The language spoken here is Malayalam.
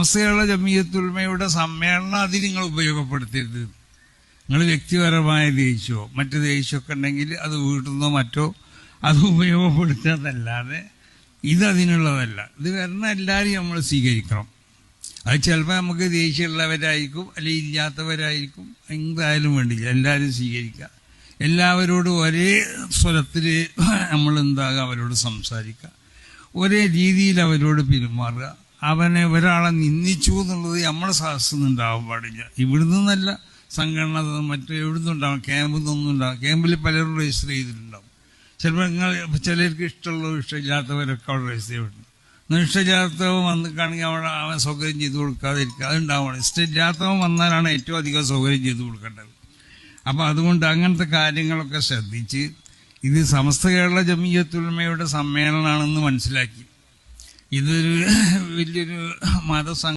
സമസ്ത കേരള ജമിയത്തുൽമയുടെ സമ്മേളനം അതിന് നിങ്ങൾ ഉപയോഗപ്പെടുത്തരുത്. നിങ്ങൾ വ്യക്തിപരമായ ദേഷ്യമോ മറ്റു ദേഷ്യമൊക്കെ ഉണ്ടെങ്കിൽ അത് വീട്ടിൽ നിന്നോ മറ്റോ അത് ഉപയോഗപ്പെടുത്താന്നല്ലാതെ ഇതതിനുള്ളതല്ല. ഇത് വരണ എല്ലാവരെയും നമ്മൾ സ്വീകരിക്കണം. അത് ചിലപ്പോൾ നമുക്ക് ദേഷ്യമുള്ളവരായിരിക്കും, അല്ലെങ്കിൽ ഇല്ലാത്തവരായിരിക്കും, എന്തായാലും വേണ്ടില്ല, എല്ലാവരും സ്വീകരിക്കുക. എല്ലാവരോടും ഒരേ സ്വരത്തിൽ നമ്മൾ എന്താകുക, അവരോട് സംസാരിക്കുക, ഒരേ രീതിയിൽ അവരോട് പെരുമാറുക. അവനെ ഒരാളെ നിന്ദിച്ചു എന്നുള്ളത് നമ്മളെ സദസ്സിൽ ഉണ്ടാവാൻ പാടില്ല. ഇവിടുന്ന് നല്ല സംഘടന മറ്റു എവിടുന്നുണ്ടാവും, ക്യാമ്പിൽ നിന്നൊന്നും ഉണ്ടാവും. ക്യാമ്പിൽ പലരും രജിസ്റ്റർ ചെയ്തിട്ടുണ്ടാവും. ചിലപ്പോൾ ചിലർക്ക് ഇഷ്ടമുള്ളവരും ഇഷ്ടമില്ലാത്തവരൊക്കെ അവിടെ രജിസ്റ്റർ ചെയ്തിട്ടുണ്ട്. ഇഷ്ടമില്ലാത്തവൻ വന്ന് കാണെങ്കിൽ അവിടെ അവൻ സൗകര്യം ചെയ്ത് കൊടുക്കാതിരിക്കുക, അതുണ്ടാവണം. ഇഷ്ടമില്ലാത്തവൻ വന്നാലാണ് ഏറ്റവും അധികം സൗകര്യം ചെയ്ത് കൊടുക്കേണ്ടത്. അപ്പോൾ അതുകൊണ്ട് അങ്ങനത്തെ കാര്യങ്ങളൊക്കെ ശ്രദ്ധിച്ച് ഇത് സമസ്ത കേരള ജമിയത്തുൽമയുടെ സമ്മേളനമാണെന്ന് മനസ്സിലാക്കി ഇതൊരു വലിയൊരു